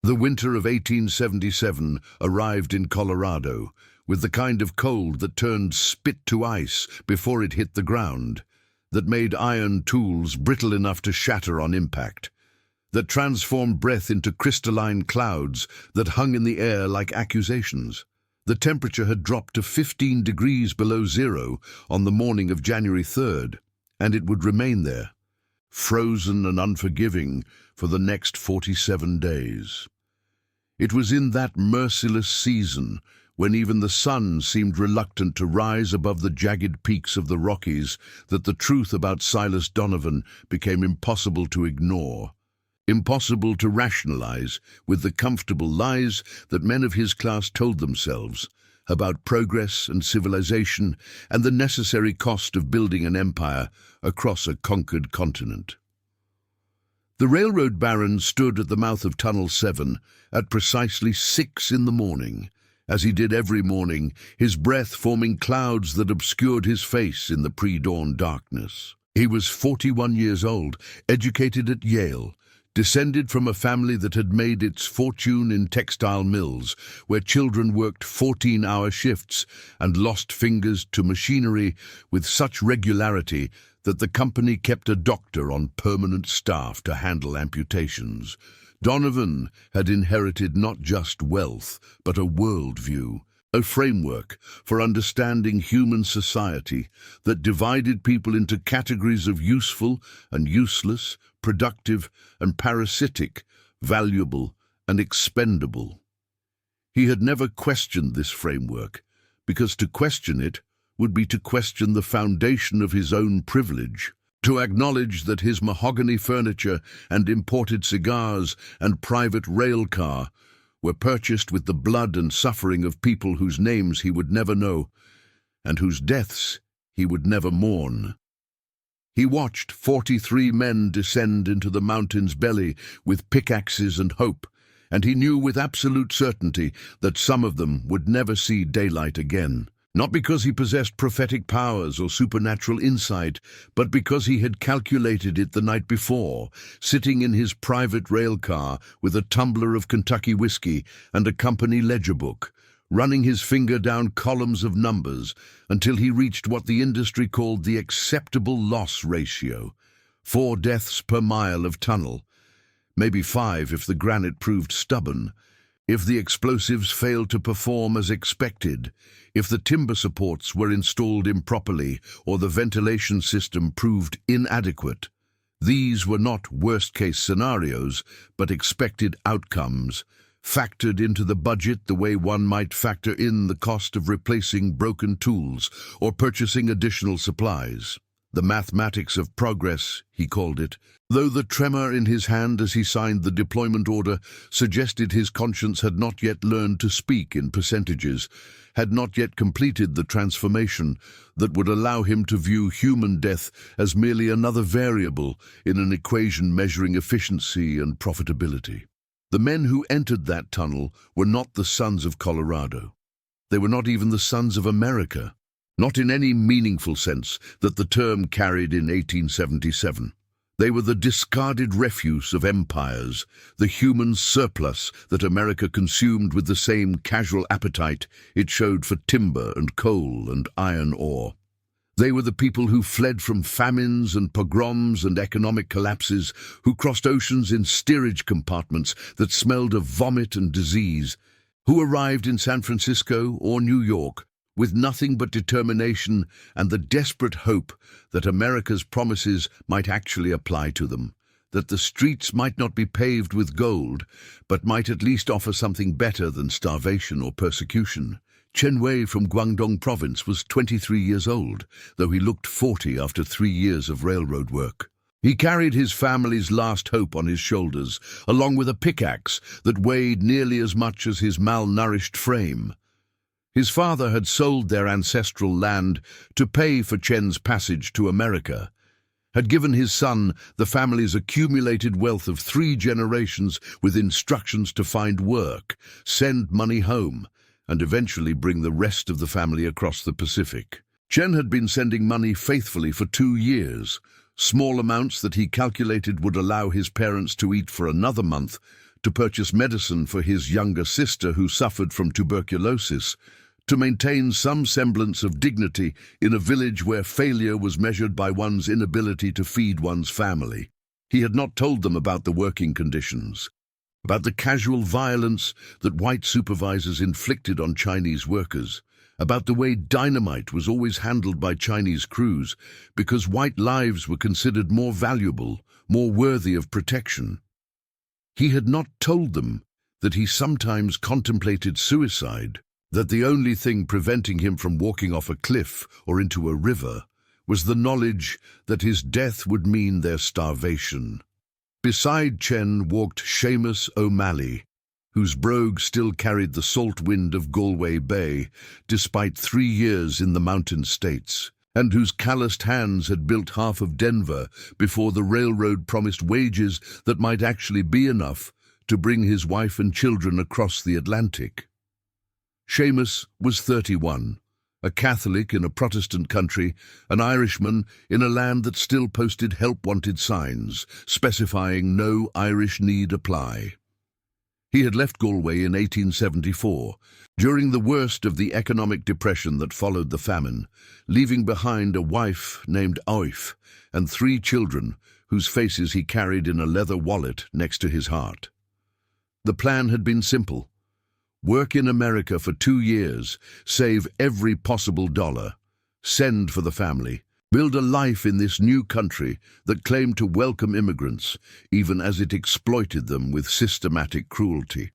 The winter of 1877 arrived in Colorado with the kind of cold that turned spit to ice before it hit the ground, that made iron tools brittle enough to shatter on impact, that transformed breath into crystalline clouds that hung in the air like accusations. The temperature had dropped to 15 degrees below zero on the morning of January 3rd, and it would remain there, frozen and unforgiving, for the next 47 days. It was in that merciless season, when even the sun seemed reluctant to rise above the jagged peaks of the Rockies, that the truth about Silas Donovan became impossible to ignore, impossible to rationalize with the comfortable lies that men of his class told themselves about progress and civilization and the necessary cost of building an empire across a conquered continent. The railroad baron stood at the mouth of Tunnel 7 at precisely 6 in the morning, as he did every morning, his breath forming clouds that obscured his face in the pre-dawn darkness. He was 41 years old, educated at Yale, descended from a family that had made its fortune in textile mills, where children worked 14-hour shifts and lost fingers to machinery with such regularity that the company kept a doctor on permanent staff to handle amputations. Donovan had inherited not just wealth, but a worldview, a framework for understanding human society that divided people into categories of useful and useless, productive and parasitic, valuable and expendable. He had never questioned this framework, because to question it would be to question the foundation of his own privilege, to acknowledge that his mahogany furniture and imported cigars and private rail car were purchased with the blood and suffering of people whose names he would never know and whose deaths he would never mourn. He watched 43 men descend into the mountain's belly with pickaxes and hope, and he knew with absolute certainty that some of them would never see daylight again. Not because he possessed prophetic powers or supernatural insight, but because he had calculated it the night before, sitting in his private rail car with a tumbler of Kentucky whiskey and a company ledger book, running his finger down columns of numbers until he reached what the industry called the acceptable loss ratio, 4 deaths per mile of tunnel, maybe 5 if the granite proved stubborn, if the explosives failed to perform as expected, if the timber supports were installed improperly or the ventilation system proved inadequate. These were not worst-case scenarios, but expected outcomes, factored into the budget the way one might factor in the cost of replacing broken tools or purchasing additional supplies. The mathematics of progress, he called it, though the tremor in his hand as he signed the deployment order suggested his conscience had not yet learned to speak in percentages, had not yet completed the transformation that would allow him to view human death as merely another variable in an equation measuring efficiency and profitability. The men who entered that tunnel were not the sons of Colorado. They were not even the sons of America. Not in any meaningful sense that the term carried in 1877. They were the discarded refuse of empires, the human surplus that America consumed with the same casual appetite it showed for timber and coal and iron ore. They were the people who fled from famines and pogroms and economic collapses, who crossed oceans in steerage compartments that smelled of vomit and disease, who arrived in San Francisco or New York with nothing but determination and the desperate hope that America's promises might actually apply to them, that the streets might not be paved with gold, but might at least offer something better than starvation or persecution. Chen Wei from Guangdong province was 23 years old, though he looked 40 after 3 years of railroad work. He carried his family's last hope on his shoulders, along with a pickaxe that weighed nearly as much as his malnourished frame. His father had sold their ancestral land to pay for Chen's passage to America, had given his son the family's accumulated wealth of 3 generations with instructions to find work, send money home, and eventually bring the rest of the family across the Pacific. Chen had been sending money faithfully for 2 years, small amounts that he calculated would allow his parents to eat for another month, to purchase medicine for his younger sister who suffered from tuberculosis, to maintain some semblance of dignity in a village where failure was measured by one's inability to feed one's family. He had not told them about the working conditions, about the casual violence that white supervisors inflicted on Chinese workers, about the way dynamite was always handled by Chinese crews because white lives were considered more valuable, more worthy of protection. He had not told them that he sometimes contemplated suicide, that the only thing preventing him from walking off a cliff or into a river was the knowledge that his death would mean their starvation. Beside Chen walked Seamus O'Malley, whose brogue still carried the salt wind of Galway Bay, despite 3 years in the Mountain States, and whose calloused hands had built half of Denver before the railroad promised wages that might actually be enough to bring his wife and children across the Atlantic. Seamus was 31, a Catholic in a Protestant country, an Irishman in a land that still posted help-wanted signs specifying no Irish need apply. He had left Galway in 1874, during the worst of the economic depression that followed the famine, leaving behind a wife named Oif and 3 children whose faces he carried in a leather wallet next to his heart. The plan had been simple. Work in America for 2 years, save every possible dollar, send for the family, build a life in this new country that claimed to welcome immigrants, even as it exploited them with systematic cruelty.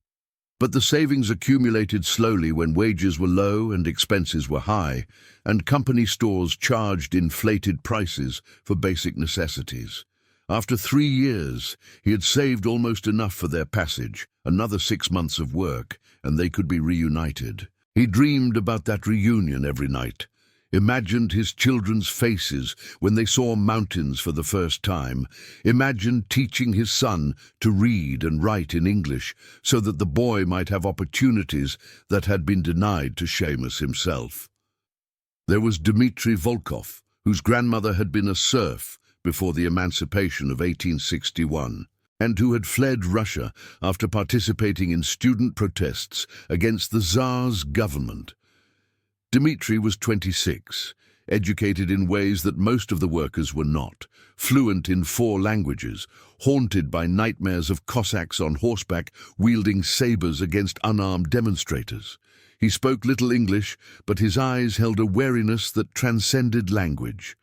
But the savings accumulated slowly when wages were low and expenses were high, and company stores charged inflated prices for basic necessities. After 3 years, he had saved almost enough for their passage, another 6 months of work, and they could be reunited. He dreamed about that reunion every night, imagined his children's faces when they saw mountains for the first time, imagined teaching his son to read and write in English so that the boy might have opportunities that had been denied to Seamus himself. There was Dmitry Volkov, whose grandmother had been a serf before the emancipation of 1861, and who had fled Russia after participating in student protests against the Tsar's government. Dmitry was 26, educated in ways that most of the workers were not, fluent in 4 languages, haunted by nightmares of Cossacks on horseback wielding sabers against unarmed demonstrators. He spoke little English, but his eyes held a wariness that transcended language.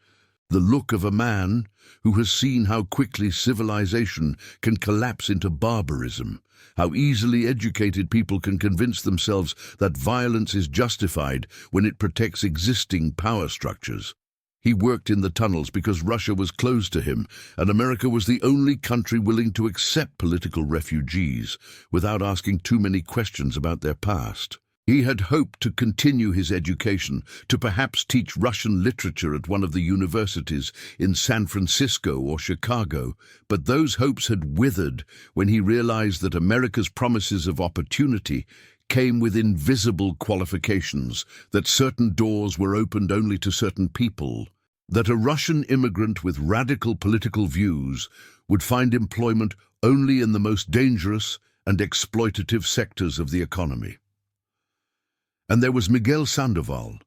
The look of a man who has seen how quickly civilization can collapse into barbarism, how easily educated people can convince themselves that violence is justified when it protects existing power structures. He worked in the tunnels because Russia was closed to him, and America was the only country willing to accept political refugees without asking too many questions about their past. He had hoped to continue his education, to perhaps teach Russian literature at one of the universities in San Francisco or Chicago, but those hopes had withered when he realized that America's promises of opportunity came with invisible qualifications, that certain doors were opened only to certain people, that a Russian immigrant with radical political views would find employment only in the most dangerous and exploitative sectors of the economy. And there was Miguel Sandoval,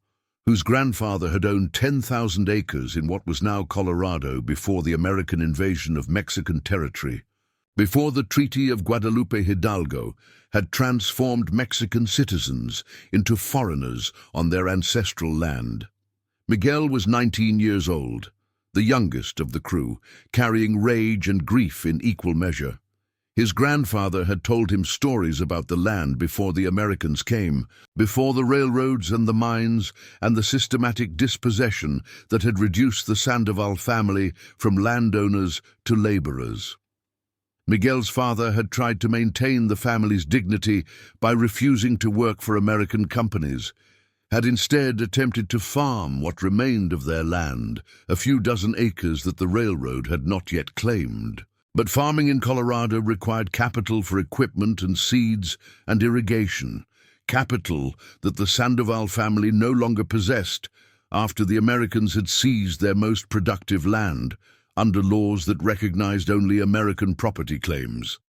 whose grandfather had owned 10,000 acres in what was now Colorado before the American invasion of Mexican territory, before the Treaty of Guadalupe Hidalgo had transformed Mexican citizens into foreigners on their ancestral land. Miguel was 19 years old, the youngest of the crew, carrying rage and grief in equal measure. His grandfather had told him stories about the land before the Americans came, before the railroads and the mines and the systematic dispossession that had reduced the Sandoval family from landowners to laborers. Miguel's father had tried to maintain the family's dignity by refusing to work for American companies, had instead attempted to farm what remained of their land, a few dozen acres that the railroad had not yet claimed. But farming in Colorado required capital for equipment and seeds and irrigation, capital that the Sandoval family no longer possessed after the Americans had seized their most productive land under laws that recognized only American property claims.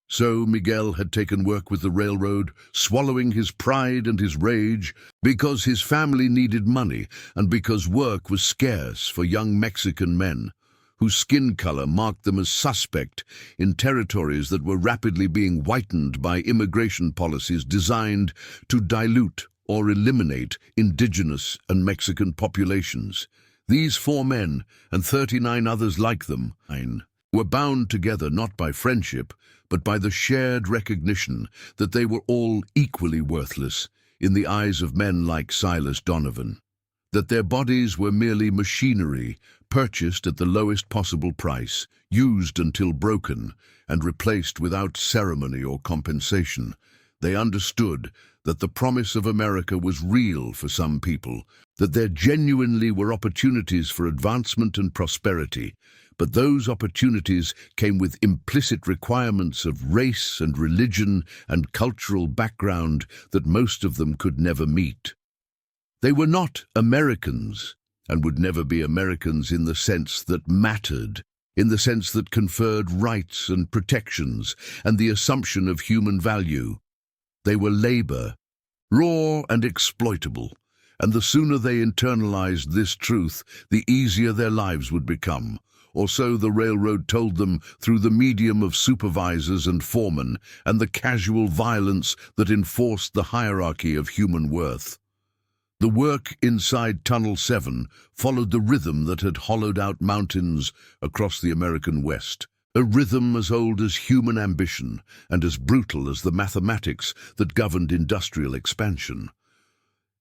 So Miguel had taken work with the railroad, swallowing his pride and his rage, because his family needed money and because work was scarce for young Mexican men, whose skin color marked them as suspect in territories that were rapidly being whitened by immigration policies designed to dilute or eliminate indigenous and Mexican populations. These 4 men, and 39 others like them, were bound together not by friendship, but by the shared recognition that they were all equally worthless in the eyes of men like Silas Donovan, that their bodies were merely machinery purchased at the lowest possible price, used until broken, and replaced without ceremony or compensation. They understood that the promise of America was real for some people, that there genuinely were opportunities for advancement and prosperity, but those opportunities came with implicit requirements of race and religion and cultural background that most of them could never meet. They were not Americans, and would never be Americans in the sense that mattered, in the sense that conferred rights and protections and the assumption of human value. They were labor, raw and exploitable, and the sooner they internalized this truth, the easier their lives would become. Or so the railroad told them through the medium of supervisors and foremen and the casual violence that enforced the hierarchy of human worth. The work inside Tunnel 7 followed the rhythm that had hollowed out mountains across the American West, a rhythm as old as human ambition and as brutal as the mathematics that governed industrial expansion.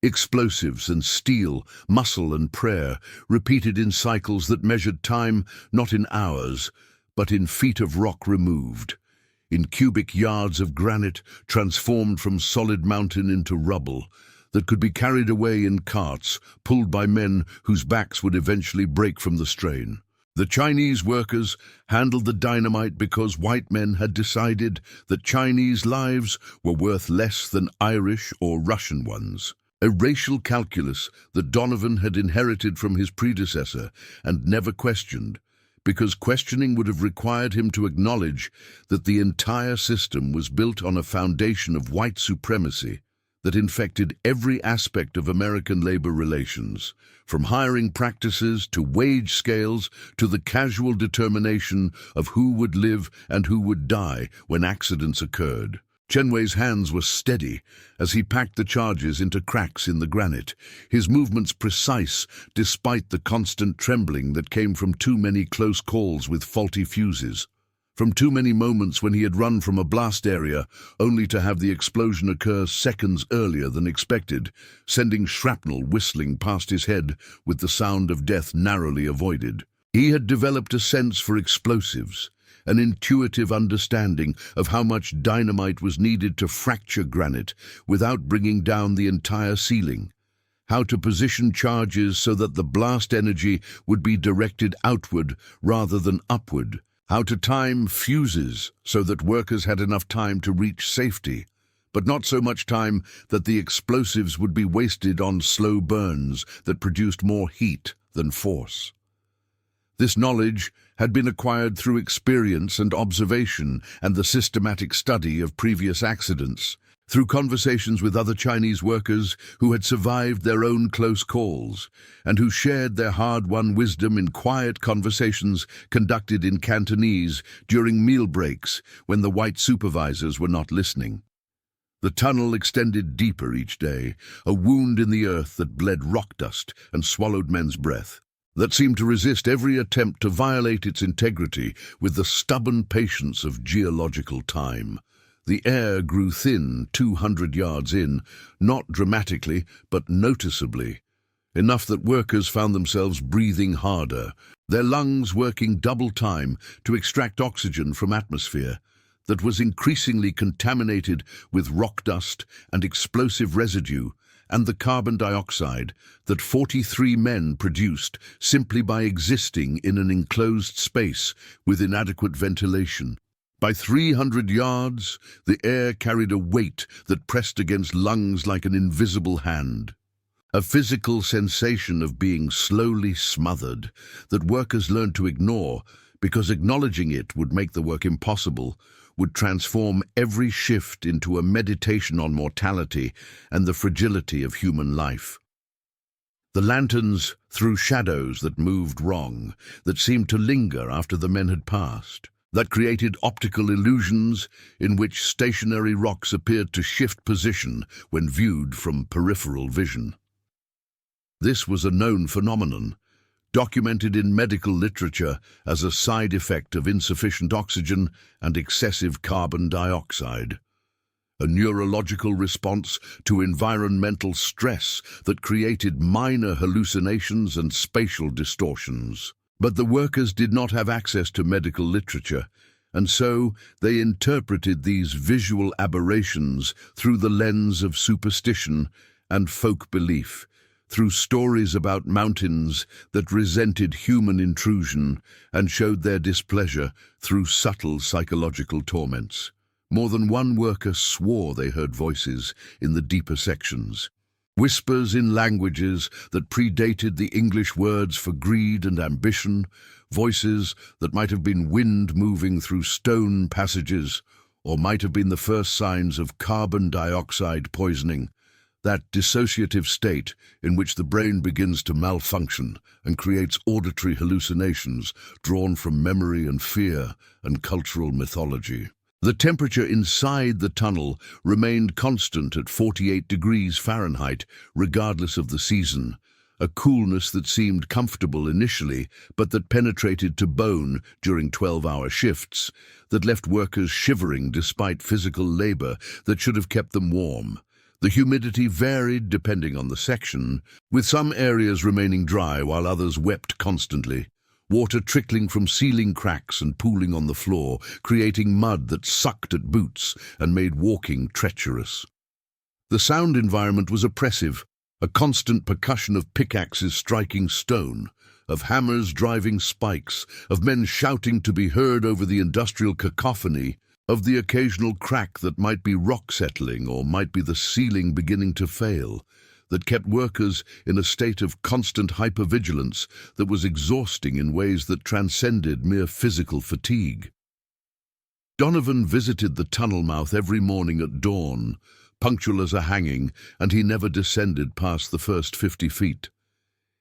Explosives and steel, muscle and prayer, repeated in cycles that measured time not in hours, but in feet of rock removed, in cubic yards of granite transformed from solid mountain into rubble, that could be carried away in carts, pulled by men whose backs would eventually break from the strain. The Chinese workers handled the dynamite because white men had decided that Chinese lives were worth less than Irish or Russian ones. A racial calculus that Donovan had inherited from his predecessor and never questioned, because questioning would have required him to acknowledge that the entire system was built on a foundation of white supremacy that infected every aspect of American labor relations, from hiring practices to wage scales to the casual determination of who would live and who would die when accidents occurred. Chen Wei's hands were steady as he packed the charges into cracks in the granite, his movements precise despite the constant trembling that came from too many close calls with faulty fuses, from too many moments when he had run from a blast area only to have the explosion occur seconds earlier than expected, sending shrapnel whistling past his head with the sound of death narrowly avoided. He had developed a sense for explosives, an intuitive understanding of how much dynamite was needed to fracture granite without bringing down the entire ceiling, how to position charges so that the blast energy would be directed outward rather than upward, how to time fuses so that workers had enough time to reach safety, but not so much time that the explosives would be wasted on slow burns that produced more heat than force. This knowledge had been acquired through experience and observation and the systematic study of previous accidents, through conversations with other Chinese workers who had survived their own close calls and who shared their hard-won wisdom in quiet conversations conducted in Cantonese during meal breaks when the white supervisors were not listening. The tunnel extended deeper each day, a wound in the earth that bled rock dust and swallowed men's breath, that seemed to resist every attempt to violate its integrity with the stubborn patience of geological time. The air grew thin 200 yards in, not dramatically, but noticeably, enough that workers found themselves breathing harder, their lungs working double time to extract oxygen from atmosphere that was increasingly contaminated with rock dust and explosive residue, and the carbon dioxide that 43 men produced simply by existing in an enclosed space with inadequate ventilation. By 300 yards, the air carried a weight that pressed against lungs like an invisible hand. A physical sensation of being slowly smothered that workers learned to ignore because acknowledging it would make the work impossible, would transform every shift into a meditation on mortality and the fragility of human life. The lanterns threw shadows that moved wrong, that seemed to linger after the men had passed, that created optical illusions in which stationary rocks appeared to shift position when viewed from peripheral vision. This was a known phenomenon, documented in medical literature as a side effect of insufficient oxygen and excessive carbon dioxide, a neurological response to environmental stress that created minor hallucinations and spatial distortions. But the workers did not have access to medical literature, and so they interpreted these visual aberrations through the lens of superstition and folk belief, through stories about mountains that resented human intrusion and showed their displeasure through subtle psychological torments. More than one worker swore they heard voices in the deeper sections, whispers in languages that predated the English words for greed and ambition, voices that might have been wind moving through stone passages, or might have been the first signs of carbon dioxide poisoning, that dissociative state in which the brain begins to malfunction and creates auditory hallucinations drawn from memory and fear and cultural mythology. The temperature inside the tunnel remained constant at 48 degrees Fahrenheit, regardless of the season, a coolness that seemed comfortable initially, but that penetrated to bone during 12-hour shifts, that left workers shivering despite physical labor that should have kept them warm. The humidity varied depending on the section, with some areas remaining dry while others wept constantly, water trickling from ceiling cracks and pooling on the floor, creating mud that sucked at boots and made walking treacherous. The sound environment was oppressive, a constant percussion of pickaxes striking stone, of hammers driving spikes, of men shouting to be heard over the industrial cacophony, of the occasional crack that might be rock settling or might be the ceiling beginning to fail, that kept workers in a state of constant hypervigilance that was exhausting in ways that transcended mere physical fatigue. Donovan visited the tunnel mouth every morning at dawn, punctual as a hanging, and he never descended past the first 50 feet.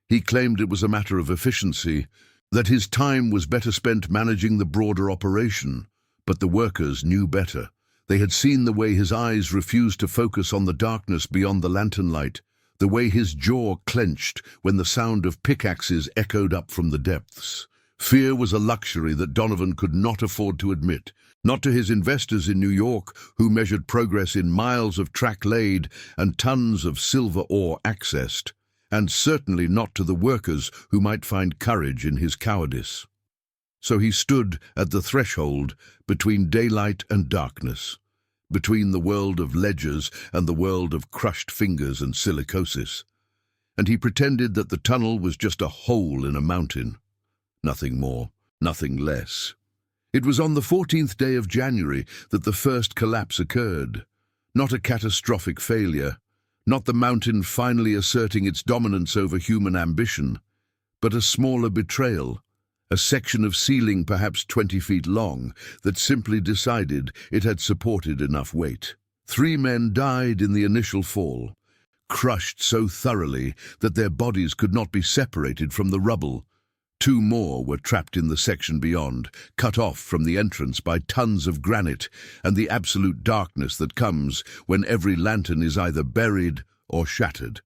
He claimed it was a matter of efficiency, that his time was better spent managing the broader operation, but the workers knew better. They had seen the way his eyes refused to focus on the darkness beyond the lantern light, the way his jaw clenched when the sound of pickaxes echoed up from the depths. Fear was a luxury that Donovan could not afford to admit, not to his investors in New York, who measured progress in miles of track laid and tons of silver ore accessed, and certainly not to the workers who might find courage in his cowardice. So he stood at the threshold between daylight and darkness, between the world of ledgers and the world of crushed fingers and silicosis, and he pretended that the tunnel was just a hole in a mountain. Nothing more, nothing less. It was on the 14th day of January that the first collapse occurred. Not a catastrophic failure, not the mountain finally asserting its dominance over human ambition, but a smaller betrayal, a section of ceiling perhaps 20 feet long that simply decided it had supported enough weight. 3 men died in the initial fall, crushed so thoroughly that their bodies could not be separated from the rubble. 2 more were trapped in the section beyond, cut off from the entrance by tons of granite and the absolute darkness that comes when every lantern is either buried or shattered.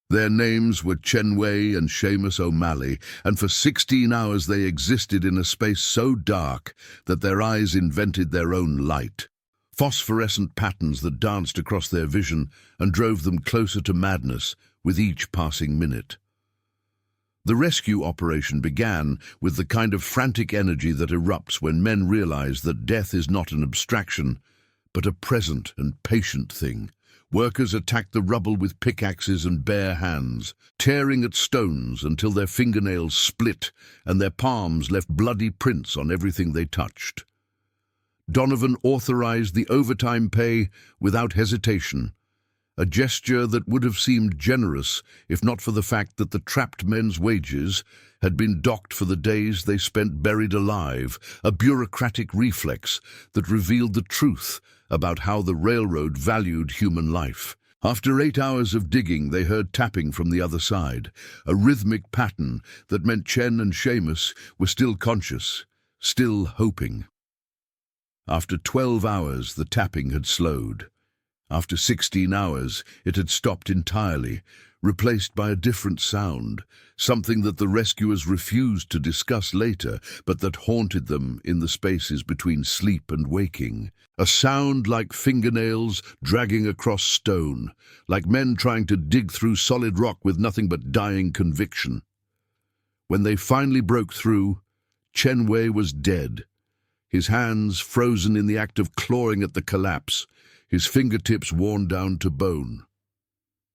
Their names were Chenway and Seamus O'Malley, and for 16 hours they existed in a space so dark that their eyes invented their own light, phosphorescent patterns that danced across their vision and drove them closer to madness with each passing minute. The rescue operation began with the kind of frantic energy that erupts when men realize that death is not an abstraction, but a present and patient thing. Workers attacked the rubble with pickaxes and bare hands, tearing at stones until their fingernails split and their palms left bloody prints on everything they touched. Donovan authorized the overtime pay without hesitation, a gesture that would have seemed generous if not for the fact that the trapped men's wages had been docked for the days they spent buried alive, a bureaucratic reflex that revealed the truth about how the railroad valued human life. After 8 hours of digging, they heard tapping from the other side, a rhythmic pattern that meant Chen and Seamus were still conscious, still hoping. After 12 hours, the tapping had slowed. After 16 hours, it had stopped entirely, replaced by a different sound, something that the rescuers refused to discuss later, but that haunted them in the spaces between sleep and waking. A sound like fingernails dragging across stone, like men trying to dig through solid rock with nothing but dying conviction. When they finally broke through, Chen Wei was dead, his hands frozen in the act of clawing at the collapse, his fingertips worn down to bone.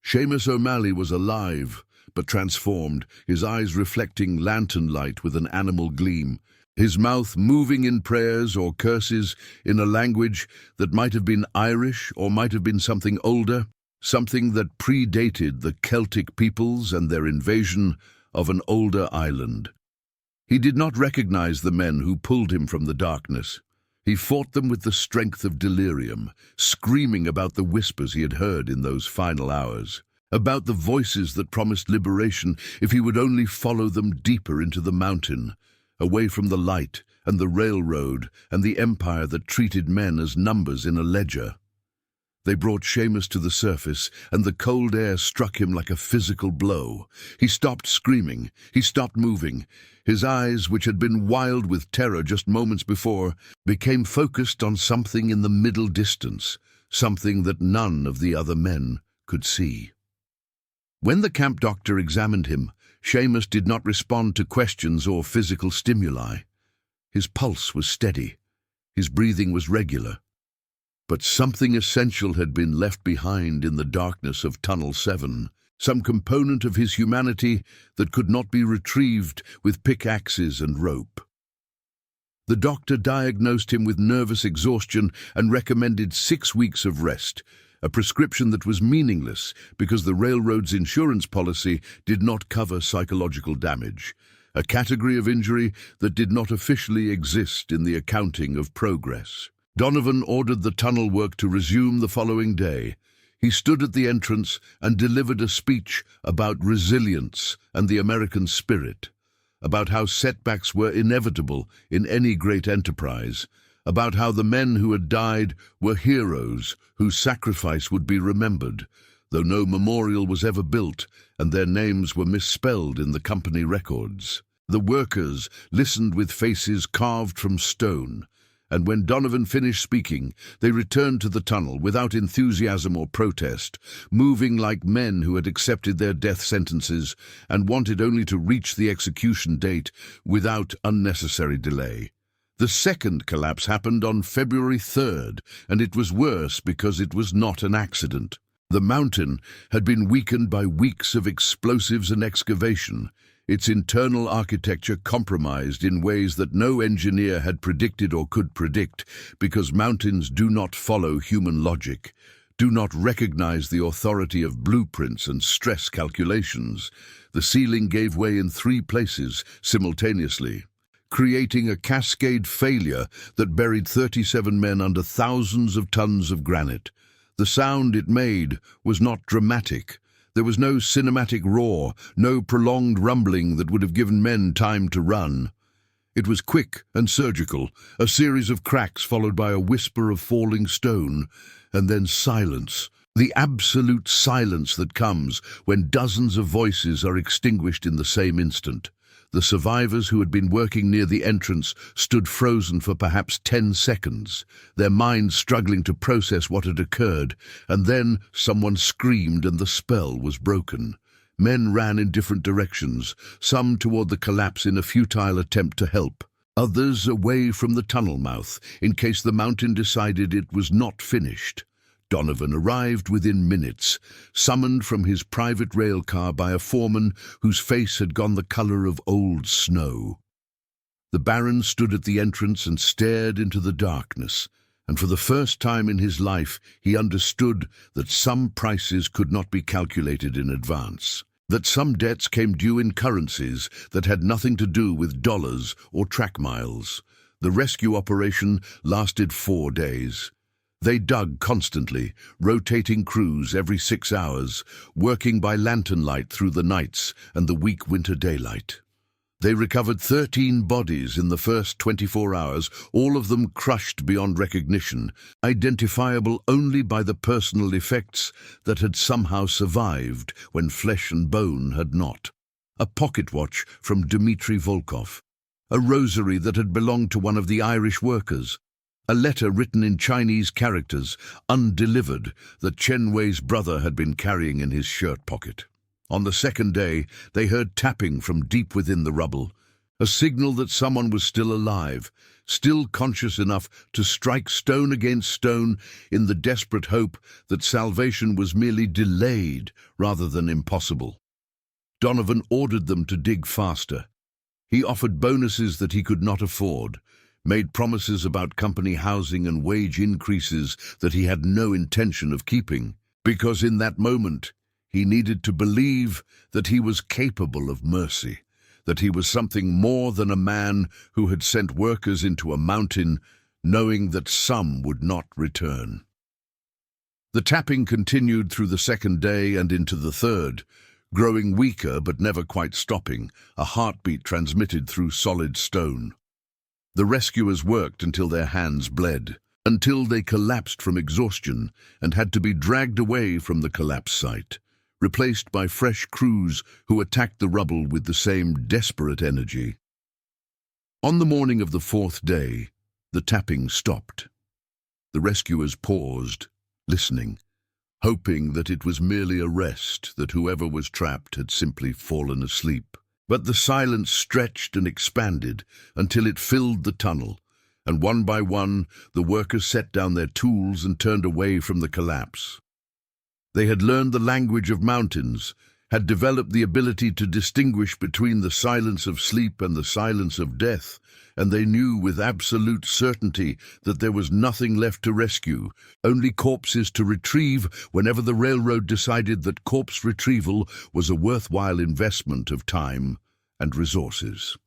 Seamus O'Malley was alive, but transformed, his eyes reflecting lantern light with an animal gleam, his mouth moving in prayers or curses in a language that might have been Irish or might have been something older, something that predated the Celtic peoples and their invasion of an older island. He did not recognize the men who pulled him from the darkness. He fought them with the strength of delirium, screaming about the whispers he had heard in those final hours, about the voices that promised liberation if he would only follow them deeper into the mountain, away from the light and the railroad and the empire that treated men as numbers in a ledger. They brought Seamus to the surface, and the cold air struck him like a physical blow. He stopped screaming. He stopped moving. His eyes, which had been wild with terror just moments before, became focused on something in the middle distance, something that none of the other men could see. When the camp doctor examined him, Seamus did not respond to questions or physical stimuli. His pulse was steady. His breathing was regular. But something essential had been left behind in the darkness of Tunnel 7, some component of his humanity that could not be retrieved with pickaxes and rope. The doctor diagnosed him with nervous exhaustion and recommended 6 weeks of rest, a prescription that was meaningless because the railroad's insurance policy did not cover psychological damage, a category of injury that did not officially exist in the accounting of progress. Donovan ordered the tunnel work to resume the following day. He stood at the entrance and delivered a speech about resilience and the American spirit, about how setbacks were inevitable in any great enterprise, about how the men who had died were heroes whose sacrifice would be remembered, though no memorial was ever built and their names were misspelled in the company records. The workers listened with faces carved from stone, and when Donovan finished speaking, they returned to the tunnel without enthusiasm or protest, moving like men who had accepted their death sentences and wanted only to reach the execution date without unnecessary delay. The second collapse happened on February 3rd, and it was worse because it was not an accident. The mountain had been weakened by weeks of explosives and excavation, its internal architecture compromised in ways that no engineer had predicted or could predict, because mountains do not follow human logic, do not recognize the authority of blueprints and stress calculations. The ceiling gave way in 3 places simultaneously, creating a cascade failure that buried 37 men under thousands of tons of granite. The sound it made was not dramatic. There was no cinematic roar, no prolonged rumbling that would have given men time to run. It was quick and surgical, a series of cracks followed by a whisper of falling stone, and then silence, the absolute silence that comes when dozens of voices are extinguished in the same instant. The survivors who had been working near the entrance stood frozen for perhaps 10 seconds, their minds struggling to process what had occurred, and then someone screamed and the spell was broken. Men ran in different directions, some toward the collapse in a futile attempt to help, others away from the tunnel mouth in case the mountain decided it was not finished. Donovan arrived within minutes, summoned from his private rail car by a foreman whose face had gone the color of old snow. The Baron stood at the entrance and stared into the darkness, and for the first time in his life he understood that some prices could not be calculated in advance. that some debts came due in currencies that had nothing to do with dollars or track miles. The rescue operation lasted 4 days. They dug constantly, rotating crews every 6 hours, working by lantern light through the nights and the weak winter daylight. They recovered 13 bodies in the first 24 hours, all of them crushed beyond recognition, identifiable only by the personal effects that had somehow survived when flesh and bone had not. A pocket watch from Dmitry Volkov, a rosary that had belonged to one of the Irish workers, a letter written in Chinese characters, undelivered, that Chen Wei's brother had been carrying in his shirt pocket. On the second day, they heard tapping from deep within the rubble, a signal that someone was still alive, still conscious enough to strike stone against stone in the desperate hope that salvation was merely delayed rather than impossible. Donovan ordered them to dig faster. He offered bonuses that he could not afford, made promises about company housing and wage increases that he had no intention of keeping, because in that moment, he needed to believe that he was capable of mercy, that he was something more than a man who had sent workers into a mountain, knowing that some would not return. The tapping continued through the second day and into the third, growing weaker but never quite stopping, a heartbeat transmitted through solid stone. The rescuers worked until their hands bled, until they collapsed from exhaustion and had to be dragged away from the collapse site, replaced by fresh crews who attacked the rubble with the same desperate energy. On the morning of the fourth day, the tapping stopped. The rescuers paused, listening, hoping that it was merely a rest, that whoever was trapped had simply fallen asleep. But the silence stretched and expanded until it filled the tunnel, and one by one the workers set down their tools and turned away from the collapse. They had learned the language of mountains, had developed the ability to distinguish between the silence of sleep and the silence of death, and they knew with absolute certainty that there was nothing left to rescue, only corpses to retrieve whenever the railroad decided that corpse retrieval was a worthwhile investment of time and resources.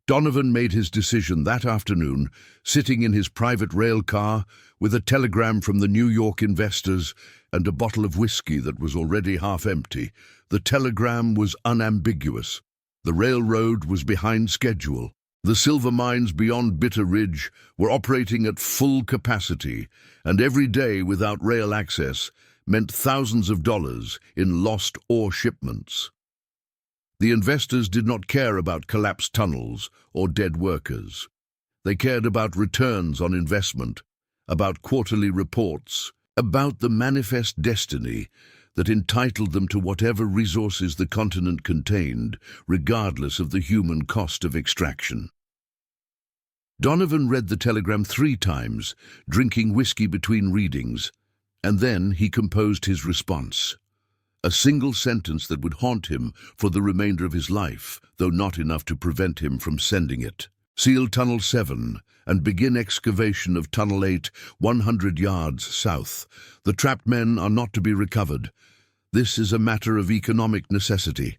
Donovan made his decision that afternoon, sitting in his private rail car with a telegram from the New York investors and a bottle of whiskey that was already half empty. The telegram was unambiguous. The railroad was behind schedule. The silver mines beyond Bitter Ridge were operating at full capacity, and every day without rail access meant thousands of dollars in lost ore shipments. The investors did not care about collapsed tunnels or dead workers. They cared about returns on investment, about quarterly reports, about the manifest destiny that entitled them to whatever resources the continent contained, regardless of the human cost of extraction. Donovan read the telegram 3 times, drinking whiskey between readings, and then he composed his response. A single sentence that would haunt him for the remainder of his life, though not enough to prevent him from sending it. Seal Tunnel 7 and begin excavation of Tunnel 8, 100 yards south. The trapped men are not to be recovered. This is a matter of economic necessity.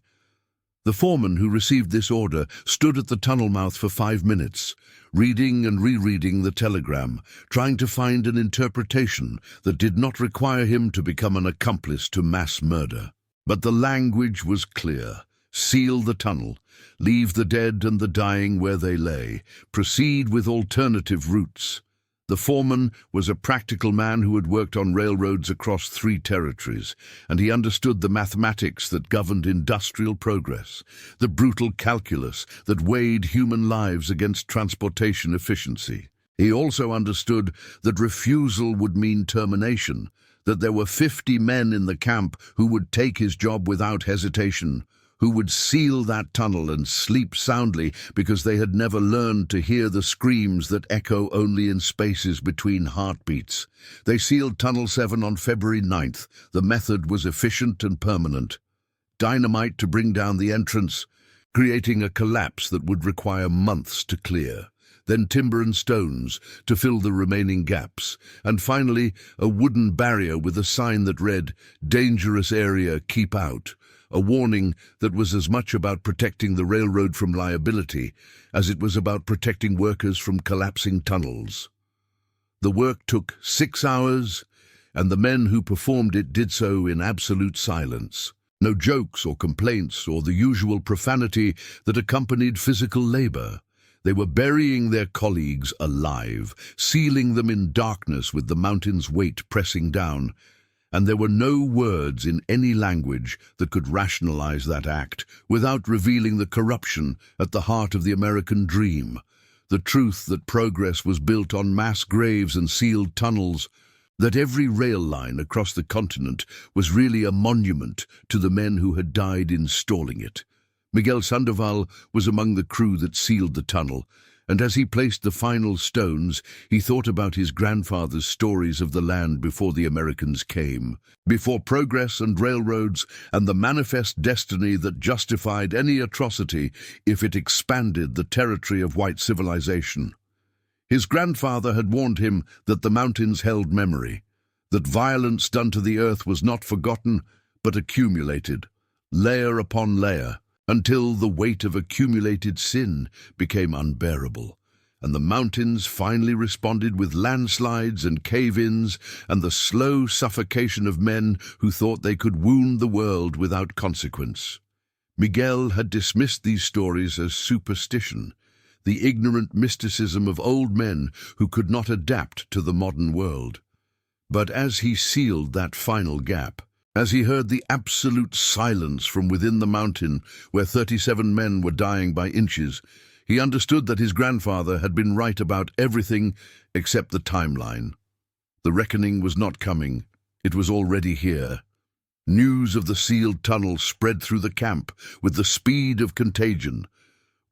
The foreman who received this order stood at the tunnel mouth for 5 minutes, reading and rereading the telegram, trying to find an interpretation that did not require him to become an accomplice to mass murder. But the language was clear. Seal the tunnel. Leave the dead and the dying where they lay. Proceed with alternative routes. The foreman was a practical man who had worked on railroads across 3 territories, and he understood the mathematics that governed industrial progress, the brutal calculus that weighed human lives against transportation efficiency. He also understood that refusal would mean termination, that there were 50 men in the camp who would take his job without hesitation, who would seal that tunnel and sleep soundly because they had never learned to hear the screams that echo only in spaces between heartbeats. They sealed Tunnel 7 on February 9th. The method was efficient and permanent. Dynamite to bring down the entrance, creating a collapse that would require months to clear. Then timber and stones to fill the remaining gaps, and finally a wooden barrier with a sign that read, "Dangerous area, keep out." a warning that was as much about protecting the railroad from liability as it was about protecting workers from collapsing tunnels. The work took 6 hours, and the men who performed it did so in absolute silence. No jokes or complaints or the usual profanity that accompanied physical labor. They were burying their colleagues alive, sealing them in darkness with the mountain's weight pressing down, and there were no words in any language that could rationalize that act without revealing the corruption at the heart of the American dream, the truth that progress was built on mass graves and sealed tunnels, that every rail line across the continent was really a monument to the men who had died installing it. Miguel Sandoval was among the crew that sealed the tunnel, and as he placed the final stones, he thought about his grandfather's stories of the land before the Americans came, before progress and railroads and the manifest destiny that justified any atrocity if it expanded the territory of white civilization. His grandfather had warned him that the mountains held memory, that violence done to the earth was not forgotten, but accumulated, layer upon layer, until the weight of accumulated sin became unbearable, and the mountains finally responded with landslides and cave-ins and the slow suffocation of men who thought they could wound the world without consequence. Miguel had dismissed these stories as superstition, the ignorant mysticism of old men who could not adapt to the modern world. But as he sealed that final gap, as he heard the absolute silence from within the mountain where 37 men were dying by inches, he understood that his grandfather had been right about everything except the timeline. The reckoning was not coming. It was already here. News of the sealed tunnel spread through the camp with the speed of contagion.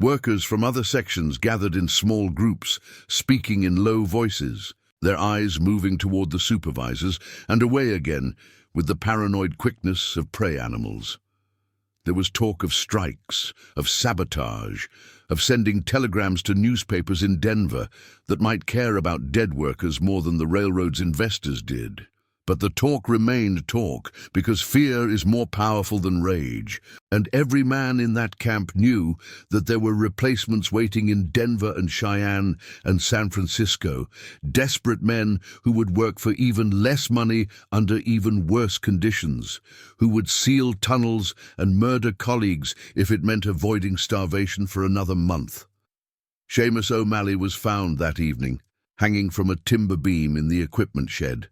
Workers from other sections gathered in small groups, speaking in low voices, their eyes moving toward the supervisors and away again with the paranoid quickness of prey animals. There was talk of strikes, of sabotage, of sending telegrams to newspapers in Denver that might care about dead workers more than the railroad's investors did. But the talk remained talk, because fear is more powerful than rage, and every man in that camp knew that there were replacements waiting in Denver and Cheyenne and San Francisco, desperate men who would work for even less money under even worse conditions, who would seal tunnels and murder colleagues if it meant avoiding starvation for another month. Seamus O'Malley was found that evening, hanging from a timber beam in the equipment shed.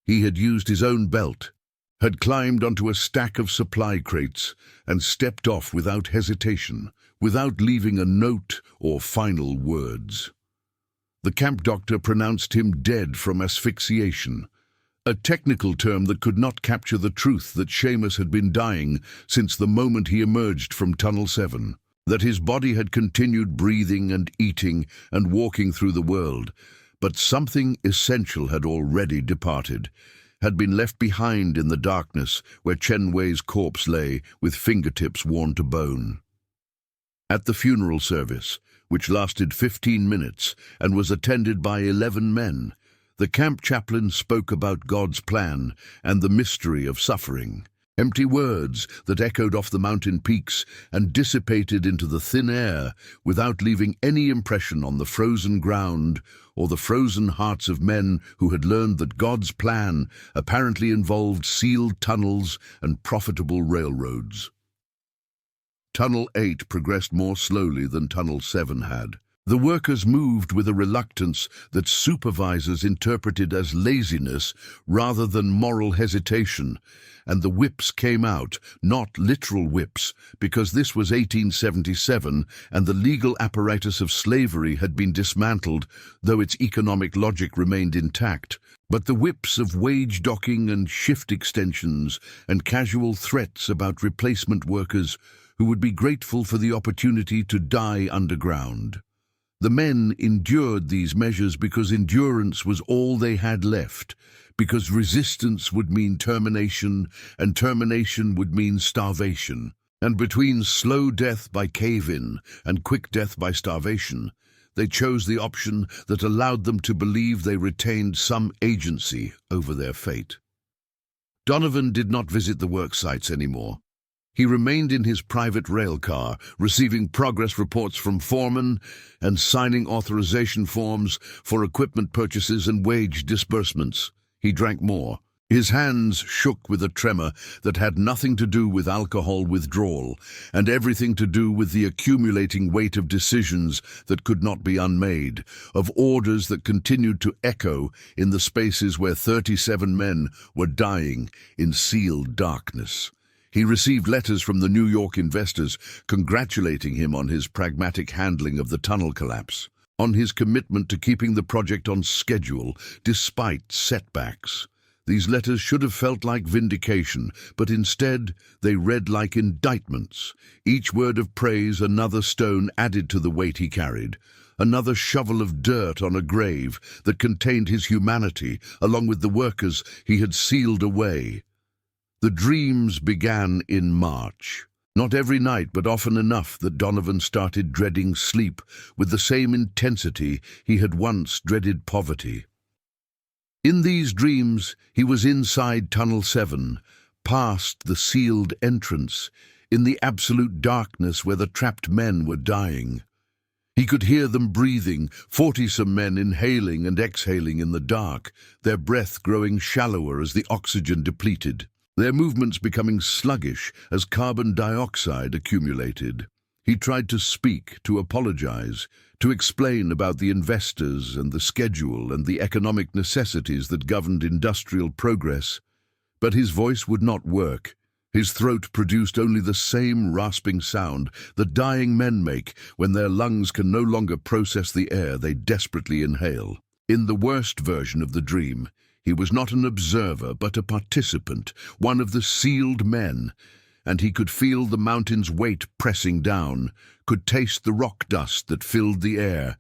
He had used his own belt, had climbed onto a stack of supply crates, and stepped off without hesitation, without leaving a note or final words. The camp doctor pronounced him dead from asphyxiation, a technical term that could not capture the truth that Seamus had been dying since the moment he emerged from Tunnel 7, that his body had continued breathing and eating and walking through the world, but something essential had already departed, had been left behind in the darkness where Chen Wei's corpse lay with fingertips worn to bone. At the funeral service, which lasted 15 minutes and was attended by 11 men, the camp chaplain spoke about God's plan and the mystery of suffering. Empty words that echoed off the mountain peaks and dissipated into the thin air without leaving any impression on the frozen ground or the frozen hearts of men who had learned that God's plan apparently involved sealed tunnels and profitable railroads. Tunnel 8 progressed more slowly than Tunnel 7 had. The workers moved with a reluctance that supervisors interpreted as laziness rather than moral hesitation, and the whips came out, not literal whips, because this was 1877 and the legal apparatus of slavery had been dismantled, though its economic logic remained intact, but the whips of wage docking and shift extensions and casual threats about replacement workers who would be grateful for the opportunity to die underground. The men endured these measures because endurance was all they had left, because resistance would mean termination, and termination would mean starvation. And between slow death by cave-in and quick death by starvation, they chose the option that allowed them to believe they retained some agency over their fate. Donovan did not visit the work sites anymore. He remained in his private rail car, receiving progress reports from foremen and signing authorization forms for equipment purchases and wage disbursements. He drank more. His hands shook with a tremor that had nothing to do with alcohol withdrawal and everything to do with the accumulating weight of decisions that could not be unmade, of orders that continued to echo in the spaces where 37 men were dying in sealed darkness. He received letters from the New York investors congratulating him on his pragmatic handling of the tunnel collapse, on his commitment to keeping the project on schedule despite setbacks. These letters should have felt like vindication, but instead they read like indictments. Each word of praise another stone added to the weight he carried, another shovel of dirt on a grave that contained his humanity along with the workers he had sealed away. The dreams began in March. Not every night, but often enough that Donovan started dreading sleep with the same intensity he had once dreaded poverty. In these dreams, he was inside Tunnel 7, past the sealed entrance, in the absolute darkness where the trapped men were dying. He could hear them breathing, 40-some men inhaling and exhaling in the dark, their breath growing shallower as the oxygen depleted, their movements becoming sluggish as carbon dioxide accumulated. He tried to speak, to apologize, to explain about the investors and the schedule and the economic necessities that governed industrial progress, but his voice would not work. His throat produced only the same rasping sound that dying men make when their lungs can no longer process the air they desperately inhale. In the worst version of the dream, he was not an observer but a participant, one of the sealed men, and he could feel the mountain's weight pressing down, could taste the rock dust that filled the air,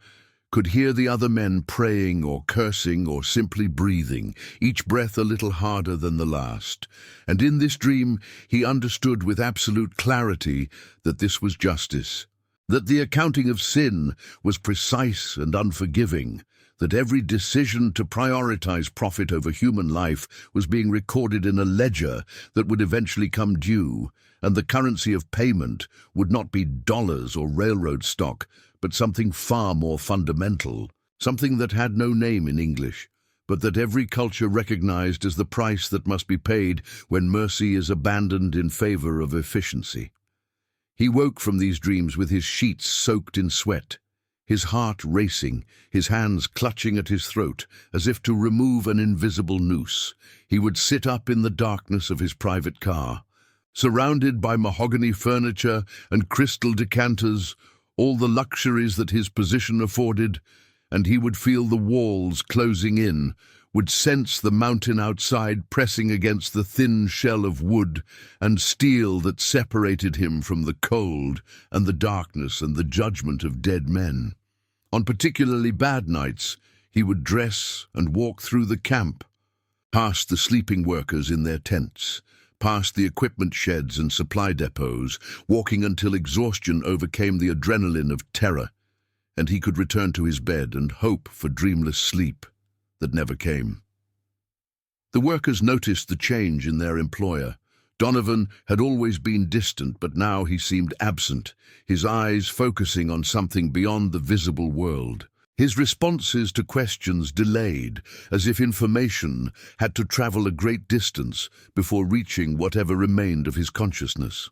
could hear the other men praying or cursing or simply breathing, each breath a little harder than the last. And in this dream he understood with absolute clarity that this was justice, that the accounting of sin was precise and unforgiving, that every decision to prioritize profit over human life was being recorded in a ledger that would eventually come due, and the currency of payment would not be dollars or railroad stock, but something far more fundamental, something that had no name in English, but that every culture recognized as the price that must be paid when mercy is abandoned in favor of efficiency. He woke from these dreams with his sheets soaked in sweat, his heart racing, his hands clutching at his throat as if to remove an invisible noose. He would sit up in the darkness of his private car, surrounded by mahogany furniture and crystal decanters, all the luxuries that his position afforded, and he would feel the walls closing in, would sense the mountain outside pressing against the thin shell of wood and steel that separated him from the cold and the darkness and the judgment of dead men. On particularly bad nights, he would dress and walk through the camp, past the sleeping workers in their tents, past the equipment sheds and supply depots, walking until exhaustion overcame the adrenaline of terror, and he could return to his bed and hope for dreamless sleep that never came. The workers noticed the change in their employer. Donovan had always been distant, but now he seemed absent, his eyes focusing on something beyond the visible world. His responses to questions delayed, as if information had to travel a great distance before reaching whatever remained of his consciousness.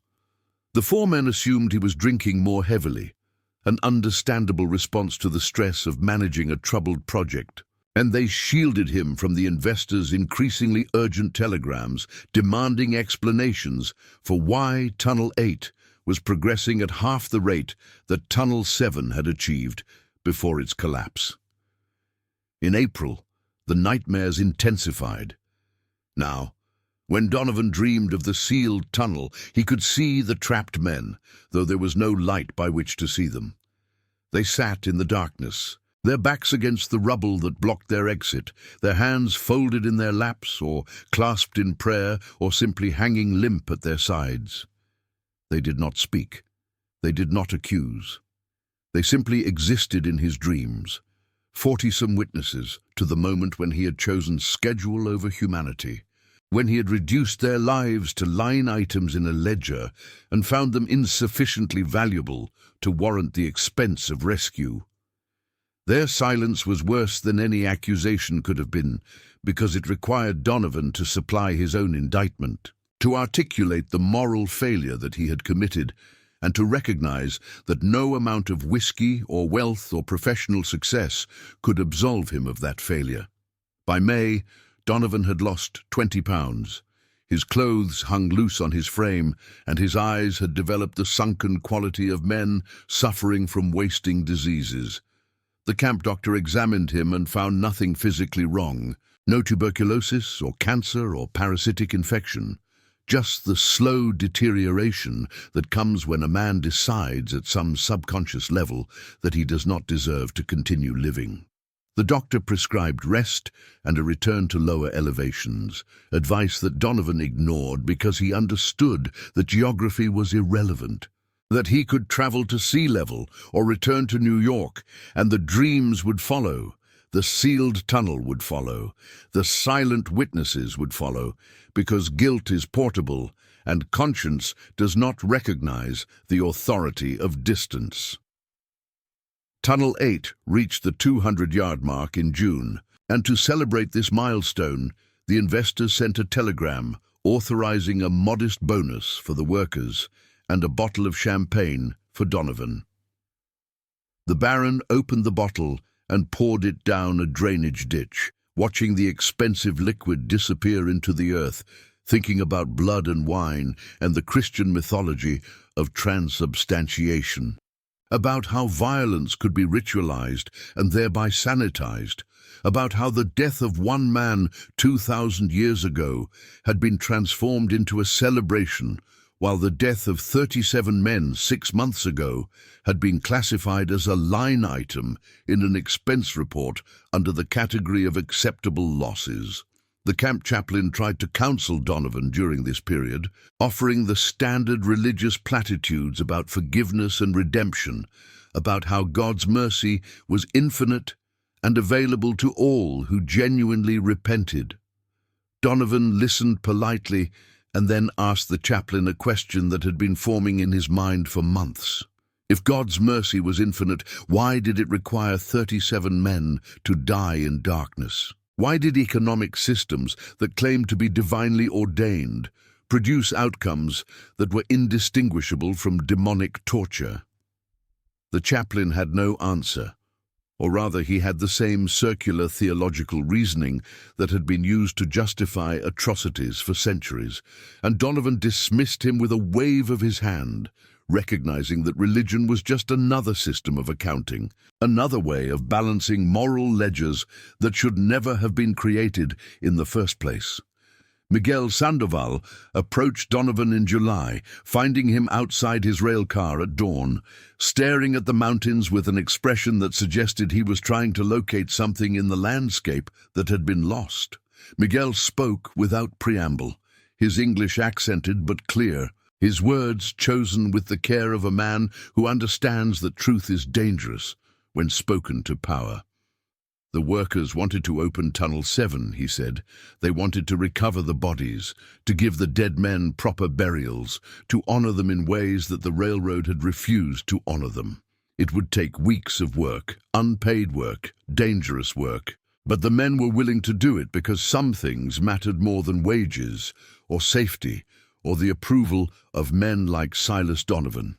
The foremen assumed he was drinking more heavily, an understandable response to the stress of managing a troubled project, and they shielded him from the investors' increasingly urgent telegrams demanding explanations for why Tunnel 8 was progressing at half the rate that Tunnel 7 had achieved before its collapse. In April, the nightmares intensified. Now, when Donovan dreamed of the sealed tunnel, he could see the trapped men, though there was no light by which to see them. They sat in the darkness, their backs against the rubble that blocked their exit, their hands folded in their laps or clasped in prayer or simply hanging limp at their sides. They did not speak. They did not accuse. They simply existed in his dreams, 40-some witnesses to the moment when he had chosen schedule over humanity, when he had reduced their lives to line items in a ledger and found them insufficiently valuable to warrant the expense of rescue. Their silence was worse than any accusation could have been, because it required Donovan to supply his own indictment, to articulate the moral failure that he had committed, and to recognize that no amount of whiskey or wealth or professional success could absolve him of that failure. By May, Donovan had lost 20 pounds. His clothes hung loose on his frame, and his eyes had developed the sunken quality of men suffering from wasting diseases. The camp doctor examined him and found nothing physically wrong. No tuberculosis or cancer or parasitic infection. Just the slow deterioration that comes when a man decides at some subconscious level that he does not deserve to continue living. The doctor prescribed rest and a return to lower elevations, advice that Donovan ignored because he understood that geography was irrelevant, that he could travel to sea level or return to New York, and the dreams would follow. The sealed tunnel would follow. The silent witnesses would follow, because guilt is portable and conscience does not recognize the authority of distance. Tunnel 8 reached the 200-yard mark in June, and to celebrate this milestone, the investors sent a telegram authorizing a modest bonus for the workers and a bottle of champagne for Donovan. The Baron opened the bottle and poured it down a drainage ditch, watching the expensive liquid disappear into the earth, thinking about blood and wine and the Christian mythology of transubstantiation, about how violence could be ritualized and thereby sanitized, about how the death of one man 2,000 years ago had been transformed into a celebration, while the death of 37 men 6 months ago had been classified as a line item in an expense report under the category of acceptable losses. The camp chaplain tried to counsel Donovan during this period, offering the standard religious platitudes about forgiveness and redemption, about how God's mercy was infinite and available to all who genuinely repented. Donovan listened politely and then asked the chaplain a question that had been forming in his mind for months. If God's mercy was infinite, why did it require 37 men to die in darkness? Why did economic systems that claimed to be divinely ordained produce outcomes that were indistinguishable from demonic torture? The chaplain had no answer, or rather he had the same circular theological reasoning that had been used to justify atrocities for centuries, and Donovan dismissed him with a wave of his hand, recognizing that religion was just another system of accounting, another way of balancing moral ledgers that should never have been created in the first place. Miguel Sandoval approached Donovan in July, finding him outside his rail car at dawn, staring at the mountains with an expression that suggested he was trying to locate something in the landscape that had been lost. Miguel spoke without preamble, his English accented but clear, his words chosen with the care of a man who understands that truth is dangerous when spoken to power. The workers wanted to open Tunnel 7, he said. They wanted to recover the bodies, to give the dead men proper burials, to honor them in ways that the railroad had refused to honor them. It would take weeks of work, unpaid work, dangerous work. But the men were willing to do it because some things mattered more than wages, or safety, or the approval of men like Silas Donovan.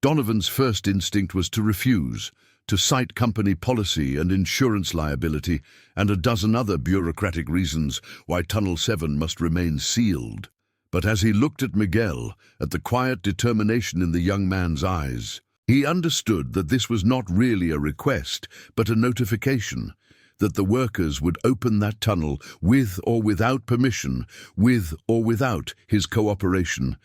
Donovan's first instinct was to refuse, to cite company policy and insurance liability and a dozen other bureaucratic reasons why Tunnel 7 must remain sealed. But as he looked at Miguel, at the quiet determination in the young man's eyes, he understood that this was not really a request, but a notification, that the workers would open that tunnel with or without permission, with or without his cooperation,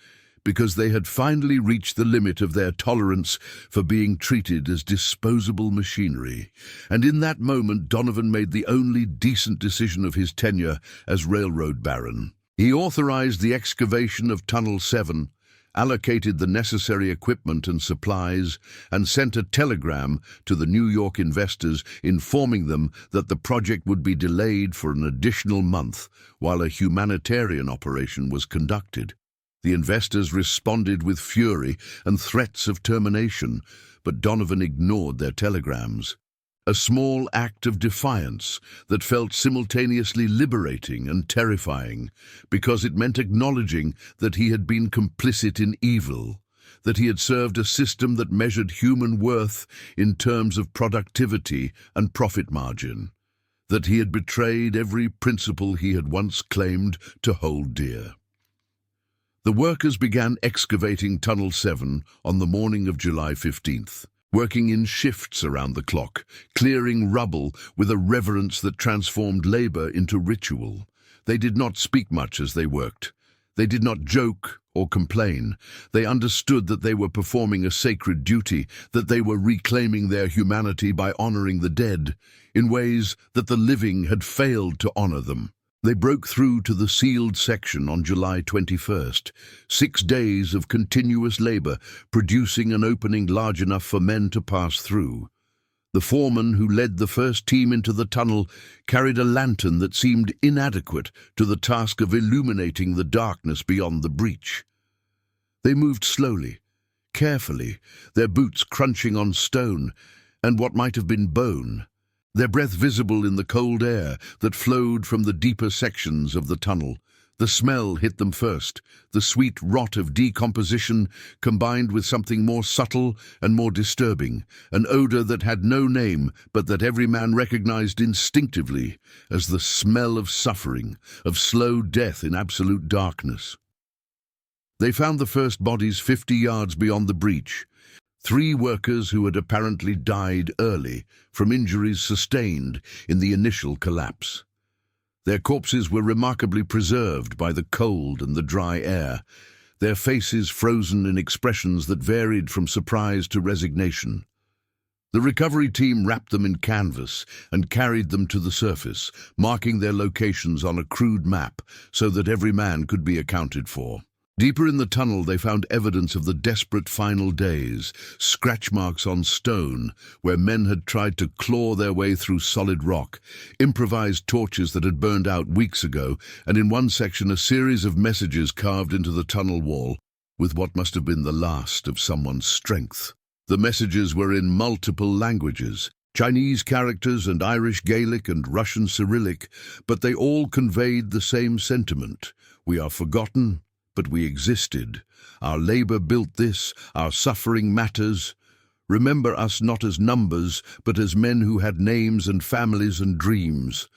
because they had finally reached the limit of their tolerance for being treated as disposable machinery. And in that moment, Donovan made the only decent decision of his tenure as railroad baron. He authorized the excavation of Tunnel 7 allocated the necessary equipment and supplies, and sent a telegram to the New York investors informing them that the project would be delayed for an additional month while a humanitarian operation was conducted. The investors responded with fury and threats of termination, but Donovan ignored their telegrams. A small act of defiance that felt simultaneously liberating and terrifying, because it meant acknowledging that he had been complicit in evil, that he had served a system that measured human worth in terms of productivity and profit margin, that he had betrayed every principle he had once claimed to hold dear. The workers began excavating Tunnel 7 on the morning of July 15th. Working in shifts around the clock, clearing rubble with a reverence that transformed labor into ritual. They did not speak much as they worked. They did not joke or complain. They understood that they were performing a sacred duty, that they were reclaiming their humanity by honoring the dead in ways that the living had failed to honor them. They broke through to the sealed section on July 21st, 6 days of continuous labor, producing an opening large enough for men to pass through. The foreman who led the first team into the tunnel carried a lantern that seemed inadequate to the task of illuminating the darkness beyond the breach. They moved slowly, carefully, their boots crunching on stone and what might have been bone, their breath visible in the cold air that flowed from the deeper sections of the tunnel. The smell hit them first, the sweet rot of decomposition combined with something more subtle and more disturbing, an odor that had no name but that every man recognized instinctively as the smell of suffering, of slow death in absolute darkness. They found the first bodies 50 yards beyond the breach. 3 workers who had apparently died early from injuries sustained in the initial collapse. Their corpses were remarkably preserved by the cold and the dry air, their faces frozen in expressions that varied from surprise to resignation. The recovery team wrapped them in canvas and carried them to the surface, marking their locations on a crude map so that every man could be accounted for. Deeper in the tunnel, they found evidence of the desperate final days, scratch marks on stone where men had tried to claw their way through solid rock, improvised torches that had burned out weeks ago, and in one section a series of messages carved into the tunnel wall with what must have been the last of someone's strength. The messages were in multiple languages, Chinese characters and Irish Gaelic and Russian Cyrillic, but they all conveyed the same sentiment. We are forgotten, but we existed. Our labor built this, our suffering matters. Remember us not as numbers, but as men who had names and families and dreams.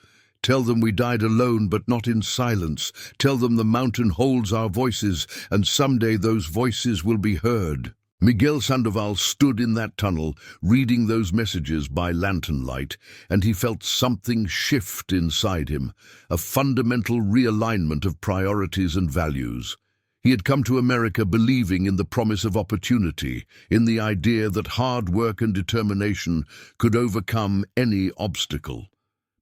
Tell them we died alone, but not in silence. Tell them the mountain holds our voices, and someday those voices will be heard. Miguel Sandoval stood in that tunnel, reading those messages by lantern light, and he felt something shift inside him, a fundamental realignment of priorities and values. He had come to America believing in the promise of opportunity, in the idea that hard work and determination could overcome any obstacle.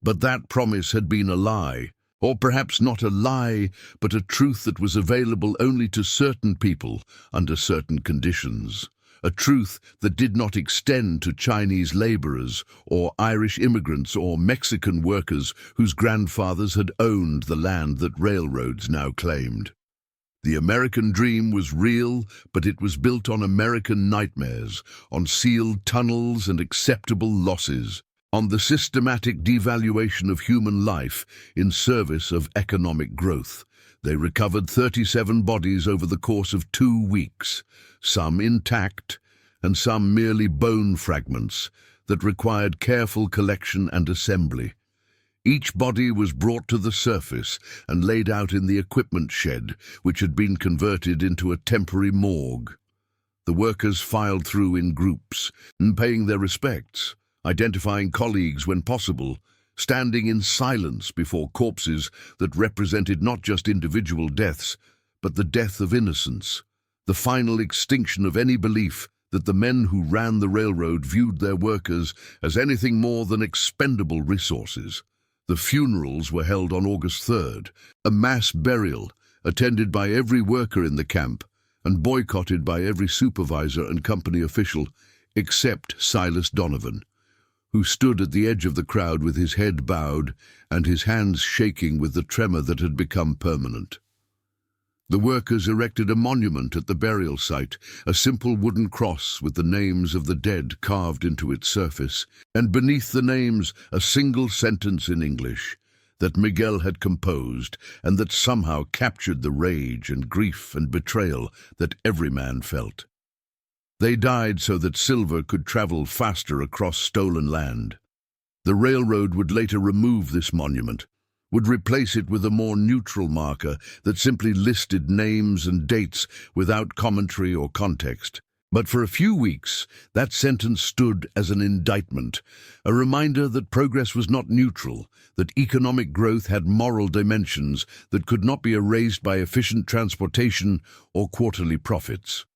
But that promise had been a lie, or perhaps not a lie, but a truth that was available only to certain people under certain conditions. A truth that did not extend to Chinese laborers or Irish immigrants or Mexican workers whose grandfathers had owned the land that railroads now claimed. The American dream was real, but it was built on American nightmares, on sealed tunnels and acceptable losses, on the systematic devaluation of human life in service of economic growth. They recovered 37 bodies over the course of 2 weeks, some intact and some merely bone fragments that required careful collection and assembly. Each body was brought to the surface and laid out in the equipment shed, which had been converted into a temporary morgue. The workers filed through in groups, paying their respects, identifying colleagues when possible, standing in silence before corpses that represented not just individual deaths, but the death of innocence, the final extinction of any belief that the men who ran the railroad viewed their workers as anything more than expendable resources. The funerals were held on August 3rd, a mass burial attended by every worker in the camp, and boycotted by every supervisor and company official except Silas Donovan, who stood at the edge of the crowd with his head bowed and his hands shaking with the tremor that had become permanent. The workers erected a monument at the burial site, a simple wooden cross with the names of the dead carved into its surface, and beneath the names a single sentence in English that Miguel had composed and that somehow captured the rage and grief and betrayal that every man felt. They died so that silver could travel faster across stolen land. The railroad would later remove this monument, would replace it with a more neutral marker that simply listed names and dates without commentary or context. But for a few weeks, that sentence stood as an indictment, a reminder that progress was not neutral, that economic growth had moral dimensions that could not be erased by efficient transportation or quarterly profits.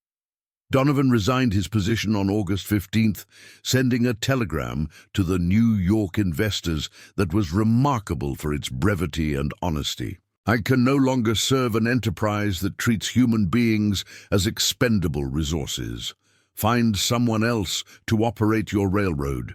Donovan resigned his position on August 15th, sending a telegram to the New York investors that was remarkable for its brevity and honesty. I can no longer serve an enterprise that treats human beings as expendable resources. Find someone else to operate your railroad.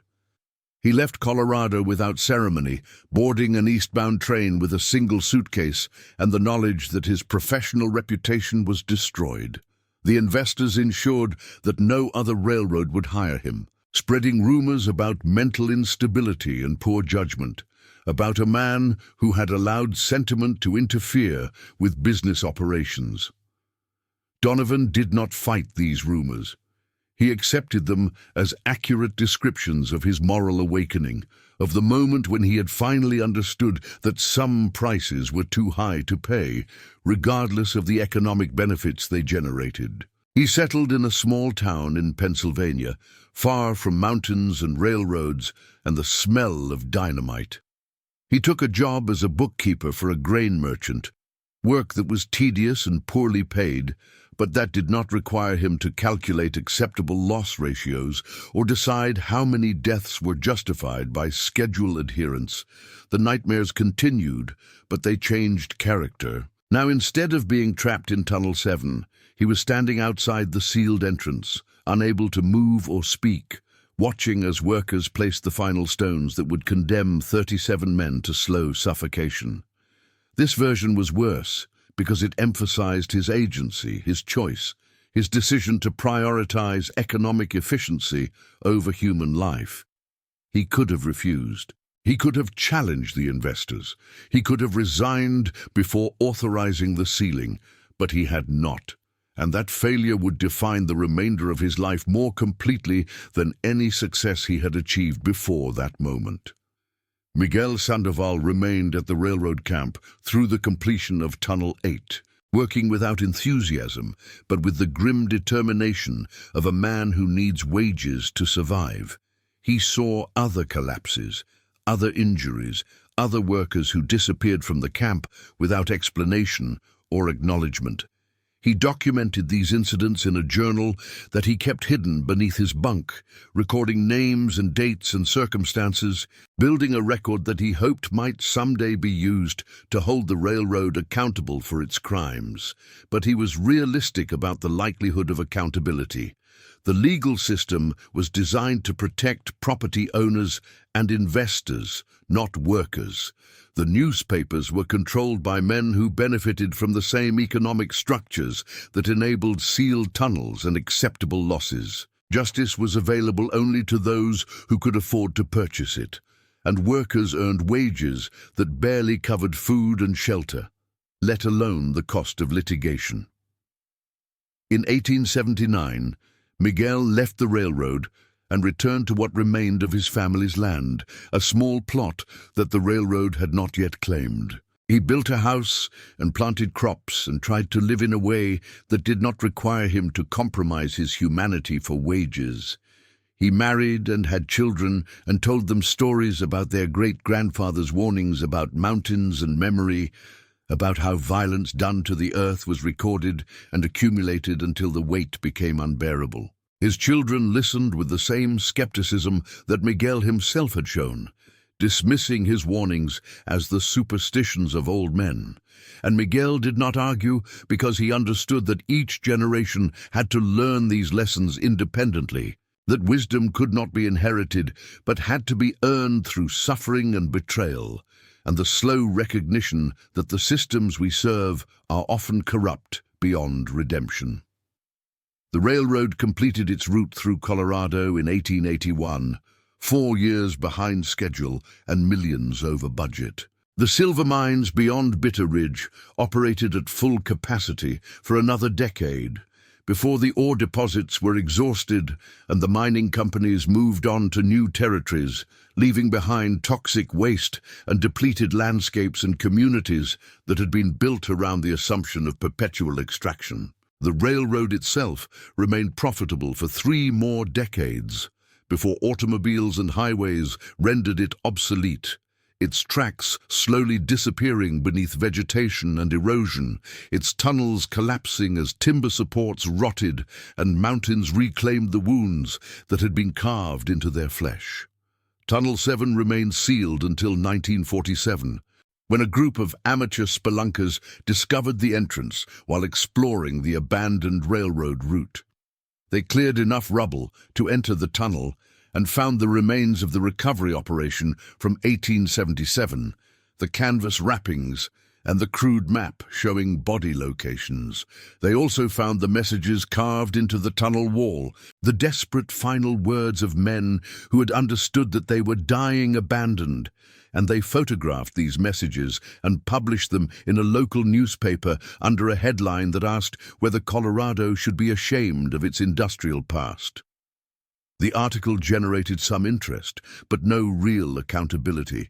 He left Colorado without ceremony, boarding an eastbound train with a single suitcase and the knowledge that his professional reputation was destroyed. The investors ensured that no other railroad would hire him, spreading rumors about mental instability and poor judgment, about a man who had allowed sentiment to interfere with business operations. Donovan did not fight these rumors. He accepted them as accurate descriptions of his moral awakening, of the moment when he had finally understood that some prices were too high to pay, regardless of the economic benefits they generated. He settled in a small town in Pennsylvania, far from mountains and railroads and the smell of dynamite. He took a job as a bookkeeper for a grain merchant, work that was tedious and poorly paid, but that did not require him to calculate acceptable loss ratios or decide how many deaths were justified by schedule adherence. The nightmares continued, but they changed character. Now, instead of being trapped in Tunnel 7, he was standing outside the sealed entrance, unable to move or speak, watching as workers placed the final stones that would condemn 37 men to slow suffocation. This version was worse, because it emphasized his agency, his choice, his decision to prioritize economic efficiency over human life. He could have refused. He could have challenged the investors. He could have resigned before authorizing the sealing, but he had not. And that failure would define the remainder of his life more completely than any success he had achieved before that moment. Miguel Sandoval remained at the railroad camp through the completion of Tunnel 8, working without enthusiasm, but with the grim determination of a man who needs wages to survive. He saw other collapses, other injuries, other workers who disappeared from the camp without explanation or acknowledgement. He documented these incidents in a journal that he kept hidden beneath his bunk, recording names and dates and circumstances, building a record that he hoped might someday be used to hold the railroad accountable for its crimes. But he was realistic about the likelihood of accountability. The legal system was designed to protect property owners and investors, not workers. The newspapers were controlled by men who benefited from the same economic structures that enabled sealed tunnels and acceptable losses. Justice was available only to those who could afford to purchase it, and workers earned wages that barely covered food and shelter, let alone the cost of litigation. In 1879, Miguel left the railroad and returned to what remained of his family's land, a small plot that the railroad had not yet claimed. He built a house and planted crops and tried to live in a way that did not require him to compromise his humanity for wages. He married and had children and told them stories about their great-grandfather's warnings about mountains and memory, about how violence done to the earth was recorded and accumulated until the weight became unbearable. His children listened with the same skepticism that Miguel himself had shown, dismissing his warnings as the superstitions of old men. And Miguel did not argue because he understood that each generation had to learn these lessons independently, that wisdom could not be inherited but had to be earned through suffering and betrayal, and the slow recognition that the systems we serve are often corrupt beyond redemption. The railroad completed its route through Colorado in 1881, 4 years behind schedule and millions over budget. The silver mines beyond Bitter Ridge operated at full capacity for another decade, before the ore deposits were exhausted and the mining companies moved on to new territories, leaving behind toxic waste and depleted landscapes and communities that had been built around the assumption of perpetual extraction. The railroad itself remained profitable for 3 more decades before automobiles and highways rendered it obsolete, its tracks slowly disappearing beneath vegetation and erosion, its tunnels collapsing as timber supports rotted and mountains reclaimed the wounds that had been carved into their flesh. Tunnel 7 remained sealed until 1947, when a group of amateur spelunkers discovered the entrance while exploring the abandoned railroad route. They cleared enough rubble to enter the tunnel and found the remains of the recovery operation from 1877, the canvas wrappings, and the crude map showing body locations. They also found the messages carved into the tunnel wall, the desperate final words of men who had understood that they were dying abandoned, and they photographed these messages and published them in a local newspaper under a headline that asked whether Colorado should be ashamed of its industrial past. The article generated some interest, but no real accountability.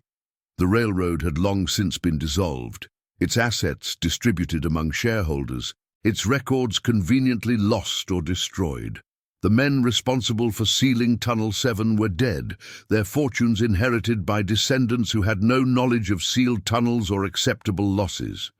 The railroad had long since been dissolved, its assets distributed among shareholders, its records conveniently lost or destroyed. The men responsible for sealing Tunnel 7 were dead, their fortunes inherited by descendants who had no knowledge of sealed tunnels or acceptable losses.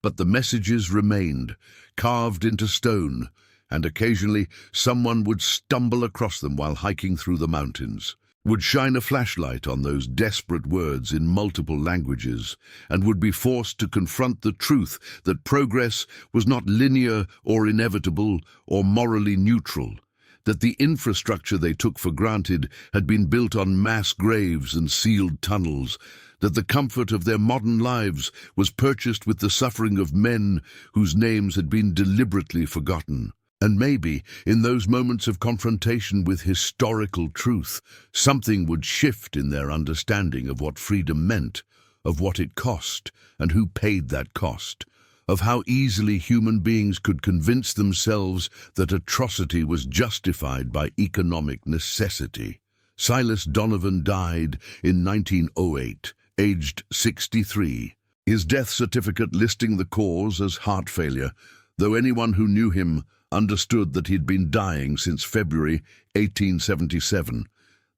But the messages remained, carved into stone, and occasionally someone would stumble across them while hiking through the mountains, would shine a flashlight on those desperate words in multiple languages, and would be forced to confront the truth that progress was not linear or inevitable or morally neutral, that the infrastructure they took for granted had been built on mass graves and sealed tunnels, that the comfort of their modern lives was purchased with the suffering of men whose names had been deliberately forgotten. And maybe, in those moments of confrontation with historical truth, something would shift in their understanding of what freedom meant, of what it cost, and who paid that cost, of how easily human beings could convince themselves that atrocity was justified by economic necessity. Silas Donovan died in 1908, aged 63, his death certificate listing the cause as heart failure, though anyone who knew him understood that he'd been dying since February 1877,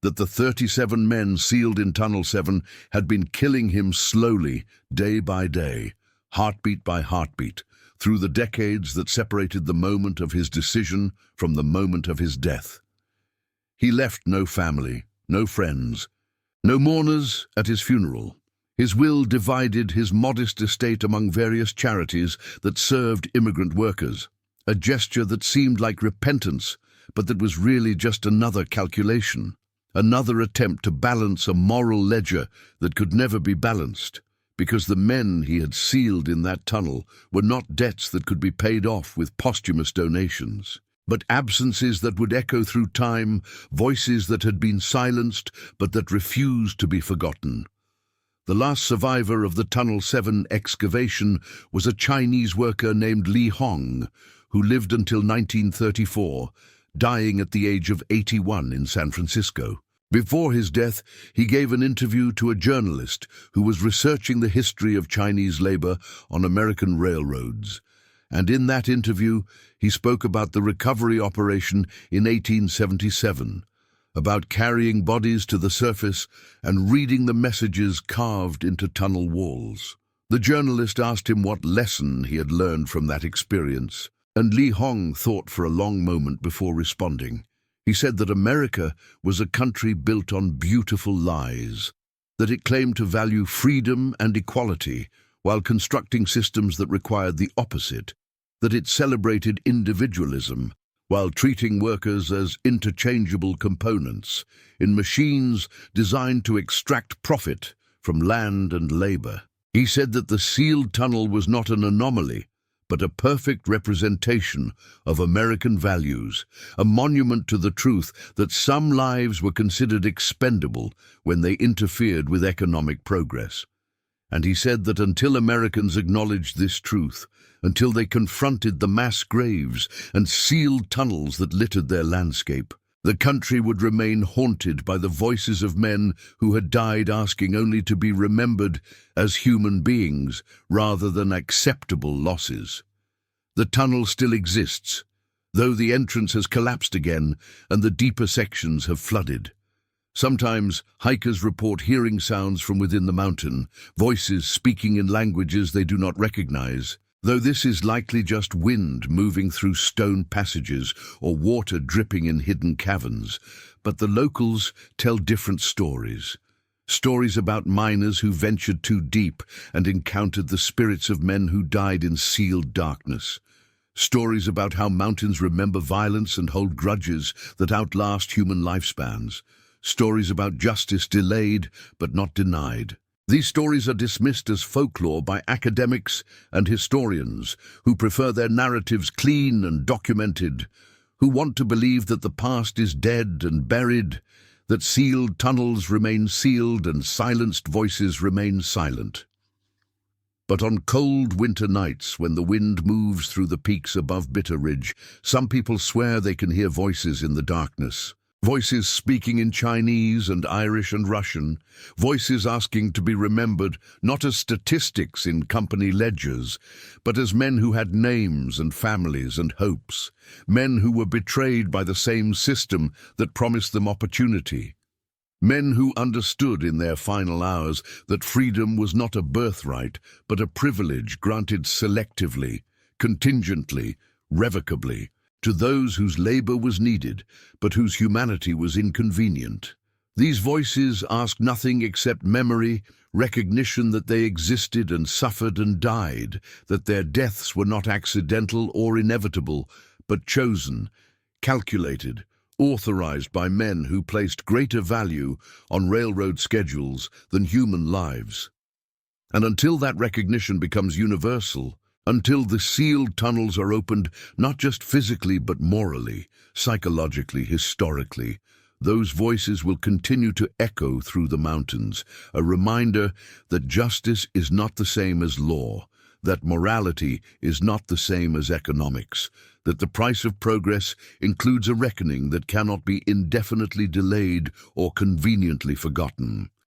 that the 37 men sealed in Tunnel 7 had been killing him slowly, day by day, heartbeat by heartbeat, through the decades that separated the moment of his decision from the moment of his death. He left no family, no friends, no mourners at his funeral. His will divided his modest estate among various charities that served immigrant workers, a gesture that seemed like repentance, but that was really just another calculation, another attempt to balance a moral ledger that could never be balanced, because the men he had sealed in that tunnel were not debts that could be paid off with posthumous donations, but absences that would echo through time, voices that had been silenced but that refused to be forgotten. The last survivor of the Tunnel 7 excavation was a Chinese worker named Li Hong, who lived until 1934, dying at the age of 81 in San Francisco. Before his death, he gave an interview to a journalist who was researching the history of Chinese labor on American railroads. And in that interview, he spoke about the recovery operation in 1877, about carrying bodies to the surface and reading the messages carved into tunnel walls. The journalist asked him what lesson he had learned from that experience, and Li Hong thought for a long moment before responding. He said that America was a country built on beautiful lies, that it claimed to value freedom and equality while constructing systems that required the opposite, that it celebrated individualism while treating workers as interchangeable components in machines designed to extract profit from land and labor. He said that the sealed tunnel was not an anomaly, but a perfect representation of American values, a monument to the truth that some lives were considered expendable when they interfered with economic progress. And he said that until Americans acknowledged this truth, until they confronted the mass graves and sealed tunnels that littered their landscape, the country would remain haunted by the voices of men who had died asking only to be remembered as human beings rather than acceptable losses. The tunnel still exists, though the entrance has collapsed again and the deeper sections have flooded. Sometimes hikers report hearing sounds from within the mountain, voices speaking in languages they do not recognize, though this is likely just wind moving through stone passages or water dripping in hidden caverns. But the locals tell different stories. Stories about miners who ventured too deep and encountered the spirits of men who died in sealed darkness. Stories about how mountains remember violence and hold grudges that outlast human lifespans. Stories about justice delayed but not denied. These stories are dismissed as folklore by academics and historians who prefer their narratives clean and documented, who want to believe that the past is dead and buried, that sealed tunnels remain sealed and silenced voices remain silent. But on cold winter nights, when the wind moves through the peaks above Bitter Ridge, some people swear they can hear voices in the darkness. Voices speaking in Chinese and Irish and Russian, voices asking to be remembered not as statistics in company ledgers, but as men who had names and families and hopes, men who were betrayed by the same system that promised them opportunity, men who understood in their final hours that freedom was not a birthright, but a privilege granted selectively, contingently, revocably, to those whose labor was needed, but whose humanity was inconvenient. These voices ask nothing except memory, recognition that they existed and suffered and died, that their deaths were not accidental or inevitable, but chosen, calculated, authorized by men who placed greater value on railroad schedules than human lives. And until that recognition becomes universal, until the sealed tunnels are opened not just physically but morally, psychologically, historically, those voices will continue to echo through the mountains, a reminder that justice is not the same as law, that morality is not the same as economics, that the price of progress includes a reckoning that cannot be indefinitely delayed or conveniently forgotten.